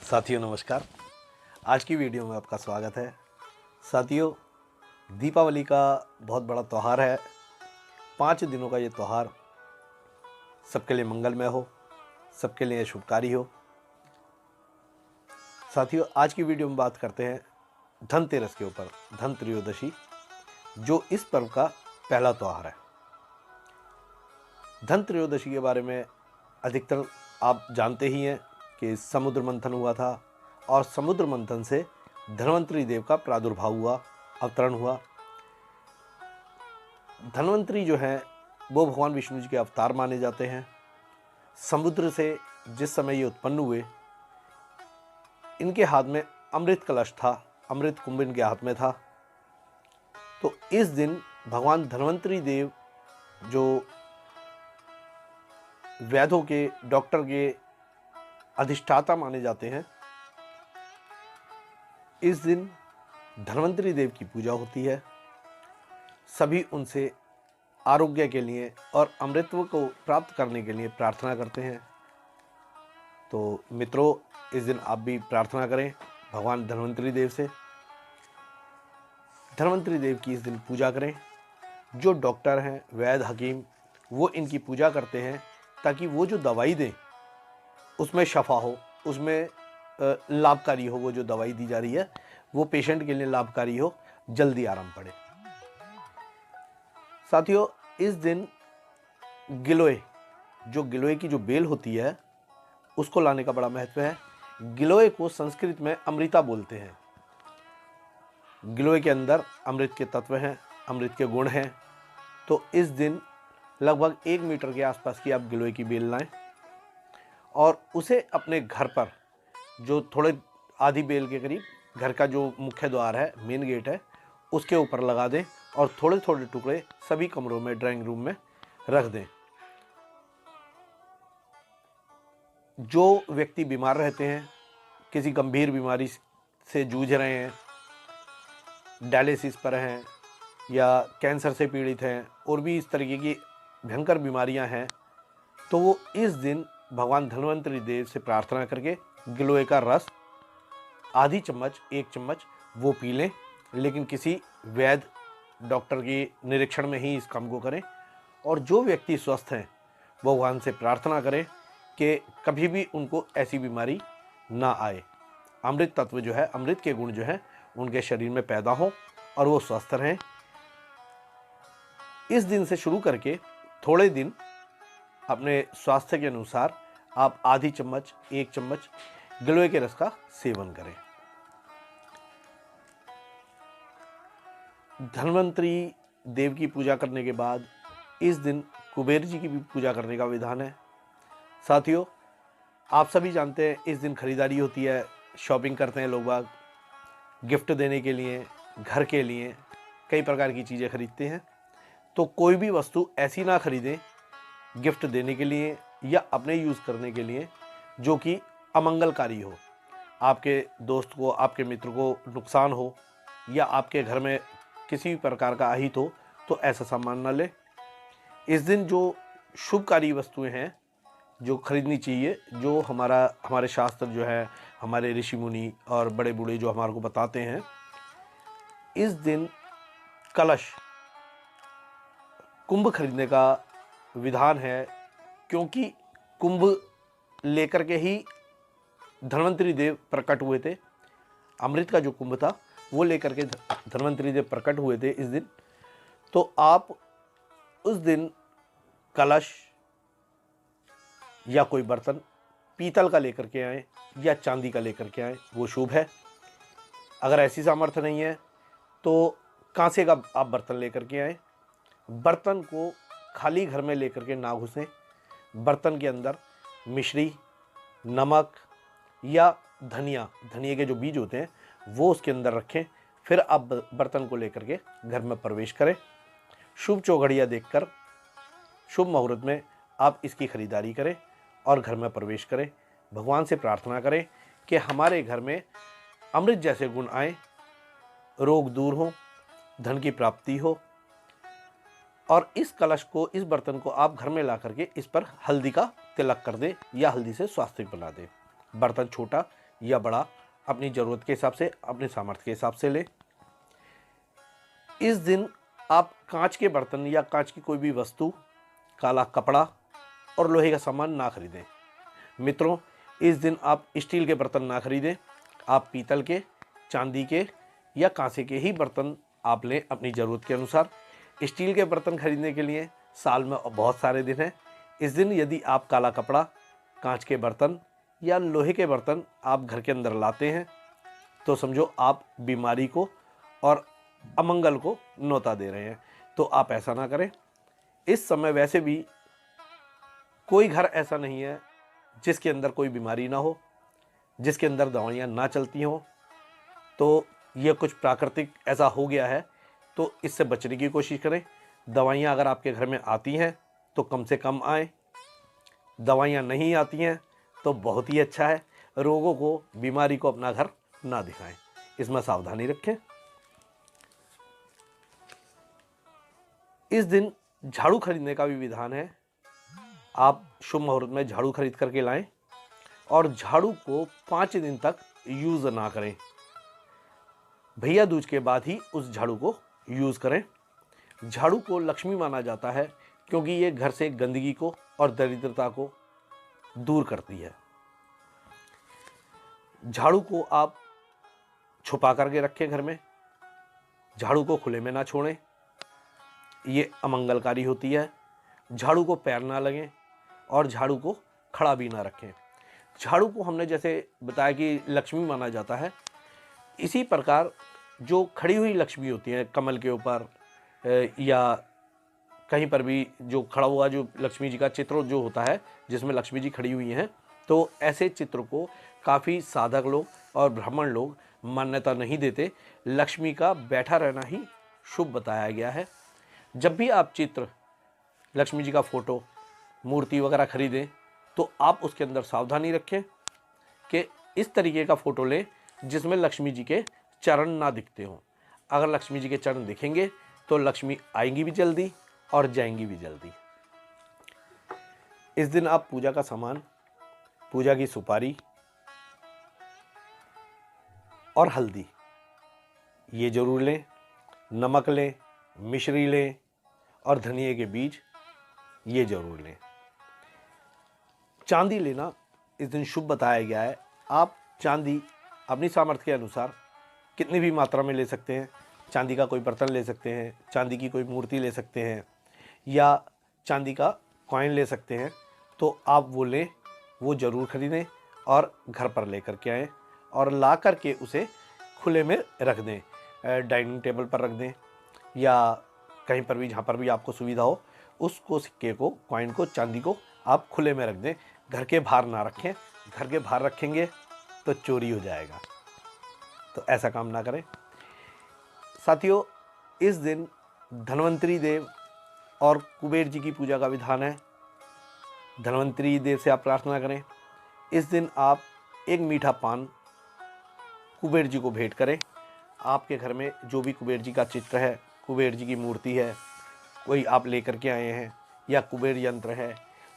साथियों नमस्कार। आज की वीडियो में आपका स्वागत है। साथियों, दीपावली का बहुत बड़ा त्यौहार है। 5 दिनों का ये त्यौहार सबके लिए मंगलमय हो, सबके लिए शुभकारी हो। साथियों, आज की वीडियो में बात करते हैं धनतेरस के ऊपर, धन त्रयोदशी, जो इस पर्व का पहला त्यौहार है। धन त्रयोदशी के बारे में अधिकतर आप जानते ही हैं कि समुद्र मंथन हुआ था और समुद्र मंथन से धन्वंतरी देव का प्रादुर्भाव हुआ, अवतरण हुआ। धन्वंतरी जो हैं वो भगवान विष्णु जी के अवतार माने जाते हैं। समुद्र से जिस समय ये उत्पन्न हुए, इनके हाथ में अमृत कलश था, अमृत कुंभ इनके हाथ में था। तो इस दिन भगवान धन्वंतरी देव जो वैद्यों के, डॉक्टर के अधिष्ठाता माने जाते हैं, इस दिन धन्वंतरी देव की पूजा होती है। सभी उनसे आरोग्य के लिए और अमृतत्व को प्राप्त करने के लिए प्रार्थना करते हैं। तो मित्रों, इस दिन आप भी प्रार्थना करें भगवान धन्वंतरी देव से। धन्वंतरी देव की इस दिन पूजा करें। जो डॉक्टर हैं, वैद्य, हकीम, वो इनकी पूजा करते हैं ताकि वो जो दवाई दें उसमें शफा हो, उसमें लाभकारी हो। वो जो दवाई दी जा रही है वो पेशेंट के लिए लाभकारी हो, जल्दी आराम पड़े। साथियों, इस दिन गिलोय, जो गिलोय की जो बेल होती है उसको लाने का बड़ा महत्व है। गिलोय को संस्कृत में अमृता बोलते हैं। गिलोय के अंदर अमृत के तत्व हैं, अमृत के गुण हैं। तो इस दिन लगभग 1 मीटर के आसपास की आप गिलोय की बेल लाएं और उसे अपने घर पर, जो थोड़े आधी बेल के करीब घर का जो मुख्य द्वार है, मेन गेट है, उसके ऊपर लगा दें और थोड़े थोड़े टुकड़े सभी कमरों में, ड्राइंग रूम में रख दें। जो व्यक्ति बीमार रहते हैं, किसी गंभीर बीमारी से जूझ रहे हैं, डायलिसिस पर हैं या कैंसर से पीड़ित हैं और भी इस तरीके की भयंकर बीमारियां हैं, तो वो इस दिन भगवान धन्वंतरी देव से प्रार्थना करके गिलोय का रस आधी चम्मच, 1 चम्मच वो पी लें। लेकिन किसी वैद्य, डॉक्टर के निरीक्षण में ही इस काम को करें। और जो व्यक्ति स्वस्थ हैं वो भगवान से प्रार्थना करें कि कभी भी उनको ऐसी बीमारी ना आए। अमृत तत्व जो है, अमृत के गुण जो हैं उनके शरीर में पैदा हों और वो स्वस्थ रहें। इस दिन से शुरू करके थोड़े दिन अपने स्वास्थ्य के अनुसार आप आधी चम्मच, 1 चम्मच गिलोय के रस का सेवन करें। धन्वंतरी देव की पूजा करने के बाद इस दिन कुबेर जी की भी पूजा करने का विधान है। साथियों, आप सभी जानते हैं इस दिन खरीदारी होती है, शॉपिंग करते हैं लोग बाग, गिफ्ट देने के लिए, घर के लिए कई प्रकार की चीज़ें खरीदते हैं। तो कोई भी वस्तु ऐसी ना खरीदें गिफ्ट देने के लिए या अपने यूज़ करने के लिए जो कि अमंगलकारी हो, आपके दोस्त को, आपके मित्र को नुकसान हो या आपके घर में किसी भी प्रकार का अहित हो, तो ऐसा सामान ना ले। इस दिन जो शुभकारी वस्तुएं हैं जो खरीदनी चाहिए, जो हमारे शास्त्र जो है, हमारे ऋषि मुनि और बड़े बूढ़े जो हमारे को बताते हैं, इस दिन कलश, कुंभ खरीदने का विधान है। क्योंकि कुंभ लेकर के ही धन्वंतरी देव प्रकट हुए थे। अमृत का जो कुंभ था वो लेकर के धन्वंतरी देव प्रकट हुए थे इस दिन। तो आप उस दिन कलश या कोई बर्तन पीतल का लेकर के आएँ या चांदी का लेकर के आएँ, वो शुभ है। अगर ऐसी सामर्थ्य नहीं है तो कांसे का आप बर्तन लेकर के आएँ। बर्तन को खाली घर में लेकर के ना घुसें। बर्तन के अंदर मिश्री, नमक या धनिया के जो बीज होते हैं वो उसके अंदर रखें। फिर आप बर्तन को लेकर के घर में प्रवेश करें। शुभ चौघड़िया देखकर शुभ मुहूर्त में आप इसकी खरीदारी करें और घर में प्रवेश करें। भगवान से प्रार्थना करें कि हमारे घर में अमृत जैसे गुण आए, रोग दूर हो, धन की प्राप्ति हो। और इस कलश को, इस बर्तन को आप घर में ला करके इस पर हल्दी का तिलक कर दें या हल्दी से स्वास्तिक बना दें। बर्तन छोटा या बड़ा, अपनी ज़रूरत के हिसाब से, अपने सामर्थ्य के हिसाब से लें। इस दिन आप कांच के बर्तन या कांच की कोई भी वस्तु, काला कपड़ा और लोहे का सामान ना खरीदें। मित्रों, इस दिन आप स्टील के बर्तन ना खरीदें। आप पीतल के, चांदी के या कांसे के ही बर्तन आप लें अपनी ज़रूरत के अनुसार। स्टील के बर्तन खरीदने के लिए साल में बहुत सारे दिन हैं। इस दिन यदि आप काला कपड़ा, कांच के बर्तन या लोहे के बर्तन आप घर के अंदर लाते हैं तो समझो आप बीमारी को और अमंगल को न्योता दे रहे हैं। तो आप ऐसा ना करें। इस समय वैसे भी कोई घर ऐसा नहीं है जिसके अंदर कोई बीमारी ना हो, जिसके अंदर दवाइयाँ ना चलती हों। तो ये कुछ प्राकृतिक ऐसा हो गया है, तो इससे बचने की कोशिश करें। दवाइयाँ अगर आपके घर में आती हैं तो कम से कम आए। दवाइयाँ नहीं आती हैं तो बहुत ही अच्छा है। रोगों को, बीमारी को अपना घर ना दिखाएं। इसमें सावधानी रखें। इस दिन झाड़ू खरीदने का भी विधान है। आप शुभ मुहूर्त में झाड़ू खरीद करके लाएं और झाड़ू को 5 दिन तक यूज़ ना करें। भैया दूज के बाद ही उस झाड़ू को यूज़ करें। झाड़ू को लक्ष्मी माना जाता है क्योंकि ये घर से गंदगी को और दरिद्रता को दूर करती है। झाड़ू को आप छुपा करके रखें घर में। झाड़ू को खुले में ना छोड़ें, ये अमंगलकारी होती है। झाड़ू को पैर ना लगें और झाड़ू को खड़ा भी ना रखें। झाड़ू को हमने जैसे बताया कि लक्ष्मी माना जाता है, इसी प्रकार जो खड़ी हुई लक्ष्मी होती है कमल के ऊपर या कहीं पर भी जो खड़ा हुआ जो लक्ष्मी जी का चित्र जो होता है जिसमें लक्ष्मी जी खड़ी हुई हैं, तो ऐसे चित्र को काफ़ी साधक लोग और ब्राह्मण लोग मान्यता नहीं देते। लक्ष्मी का बैठा रहना ही शुभ बताया गया है। जब भी आप चित्र, लक्ष्मी जी का फोटो, मूर्ति वगैरह खरीदें तो आप उसके अंदर सावधानी रखें कि इस तरीके का फ़ोटो लें जिसमें लक्ष्मी जी के चरण ना दिखते हों। अगर लक्ष्मी जी के चरण दिखेंगे तो लक्ष्मी आएंगी भी जल्दी और जाएंगी भी जल्दी। इस दिन आप पूजा का सामान, पूजा की सुपारी और हल्दी ये जरूर लें। नमक लें, मिश्री लें और धनिए के बीज ये जरूर लें। चांदी लेना इस दिन शुभ बताया गया है। आप चांदी अपनी सामर्थ्य के अनुसार कितनी भी मात्रा में ले सकते हैं। चांदी का कोई बर्तन ले सकते हैं, चांदी की कोई मूर्ति ले सकते हैं या चांदी का कॉइन ले सकते हैं। तो आप वो लें, वो ज़रूर खरीदें और घर पर ले कर के आएँ और ला कर के उसे खुले में रख दें। डाइनिंग टेबल पर रख दें या कहीं पर भी जहाँ पर भी आपको सुविधा हो, उसको, सिक्के को, कॉइन को, चांदी को आप खुले में रख दें। घर के बाहर ना रखें। घर के बाहर रखेंगे तो चोरी हो जाएगा, तो ऐसा काम ना करें। साथियों, इस दिन धन्वंतरी देव और कुबेर जी की पूजा का विधान है। धन्वंतरी देव से आप प्रार्थना करें। इस दिन आप एक मीठा पान कुबेर जी को भेंट करें। आपके घर में जो भी कुबेर जी का चित्र है, कुबेर जी की मूर्ति है, कोई आप लेकर के आए हैं या कुबेर यंत्र है,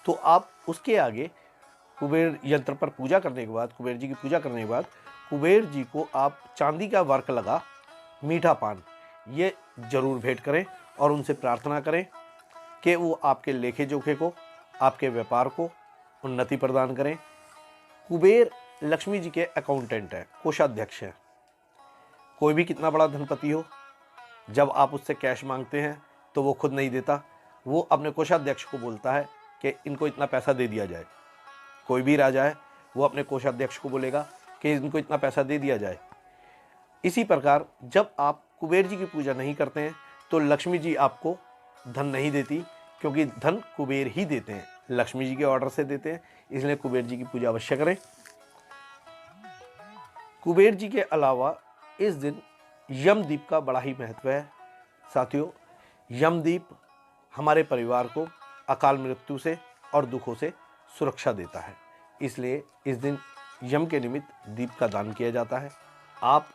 तो आप उसके आगे कुबेर यंत्र पर पूजा करने के बाद, कुबेर जी की पूजा करने के बाद, कुबेर जी को आप चांदी का वर्क लगा मीठा पान ये जरूर भेंट करें और उनसे प्रार्थना करें कि वो आपके लेखे जोखे को, आपके व्यापार को उन्नति प्रदान करें। कुबेर लक्ष्मी जी के अकाउंटेंट है, कोषाध्यक्ष है। कोई भी कितना बड़ा धनपति हो, जब आप उससे कैश मांगते हैं तो वो खुद नहीं देता, वो अपने कोषाध्यक्ष को बोलता है कि इनको इतना पैसा दे दिया जाए। कोई भी राजा है वो अपने कोषाध्यक्ष को बोलेगा कि इनको इतना पैसा दे दिया जाए। इसी प्रकार जब आप कुबेर जी की पूजा नहीं करते हैं तो लक्ष्मी जी आपको धन नहीं देती, क्योंकि धन कुबेर ही देते हैं, लक्ष्मी जी के ऑर्डर से देते हैं। इसलिए कुबेर जी की पूजा अवश्य करें। कुबेर जी के अलावा इस दिन यमदीप का बड़ा ही महत्व है। साथियों, यमदीप हमारे परिवार को अकाल मृत्यु से और दुखों से सुरक्षा देता है, इसलिए इस दिन यम के निमित्त दीप का दान किया जाता है। आप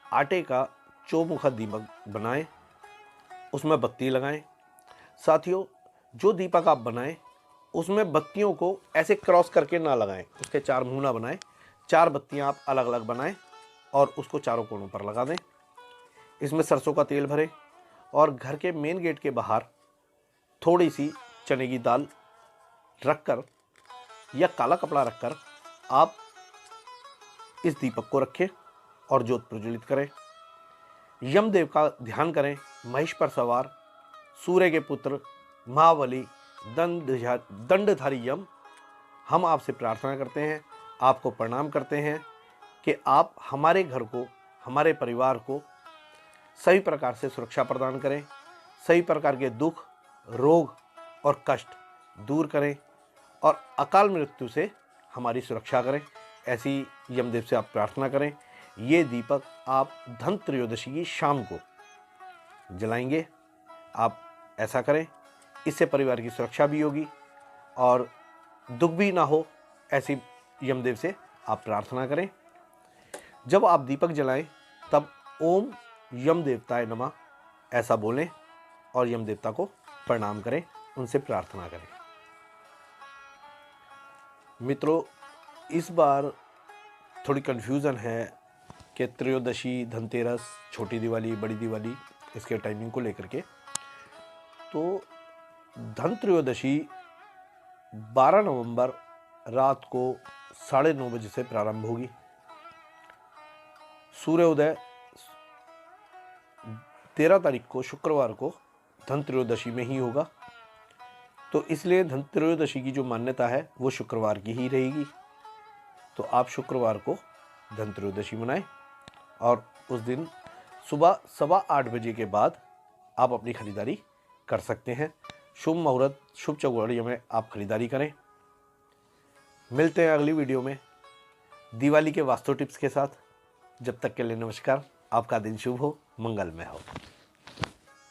आटे का चौमुखा दीपक बनाएं, उसमें बत्ती लगाएं। साथियों, जो दीपक आप बनाएं उसमें बत्तियों को ऐसे क्रॉस करके ना लगाएं, उसके 4 मुंह ना बनाएं, 4 बत्तियां आप अलग अलग बनाएं और उसको चारों कोनों पर लगा दें। इसमें सरसों का तेल भरें और घर के मेन गेट के बाहर थोड़ी सी चने की दाल रखकर या काला कपड़ा रखकर आप इस दीपक को रखें और ज्योत प्रज्वलित करें। यमदेव का ध्यान करें। महिष पर सवार सूर्य के पुत्र महाबली दंडधारी यम, हम आपसे प्रार्थना करते हैं, आपको प्रणाम करते हैं कि आप हमारे घर को, हमारे परिवार को सभी प्रकार से सुरक्षा प्रदान करें, सभी प्रकार के दुख, रोग और कष्ट दूर करें और अकाल मृत्यु से हमारी सुरक्षा करें। ऐसी यमदेव से आप प्रार्थना करें। ये दीपक आप धन त्रयोदशी की शाम को जलाएंगे। आप ऐसा करें, इससे परिवार की सुरक्षा भी होगी और दुख भी ना हो। ऐसी यमदेव से आप प्रार्थना करें। जब आप दीपक जलाएं तब ओम यम देवताय नमः ऐसा बोलें और यम देवता को प्रणाम करें, उनसे प्रार्थना करें। मित्रों, इस बार थोड़ी कन्फ्यूज़न है कि त्रयोदशी, धनतेरस, छोटी दिवाली, बड़ी दिवाली, इसके टाइमिंग को लेकर के। तो धन त्रयोदशी 12 नवंबर रात को 9:30 बजे से प्रारंभ होगी। सूर्योदय 13 तारीख को शुक्रवार को धन त्रयोदशी में ही होगा। तो इसलिए धन त्रयोदशी की जो मान्यता है वो शुक्रवार की ही रहेगी। तो आप शुक्रवार को धन त्रयोदशी मनाएं और उस दिन सुबह 8:15 बजे के बाद आप अपनी खरीदारी कर सकते हैं। शुभ मुहूर्त, शुभ चौघड़ियों में आप खरीदारी करें। मिलते हैं अगली वीडियो में दिवाली के वास्तु टिप्स के साथ। जब तक के लिए नमस्कार। आपका दिन शुभ हो, मंगलमय हो।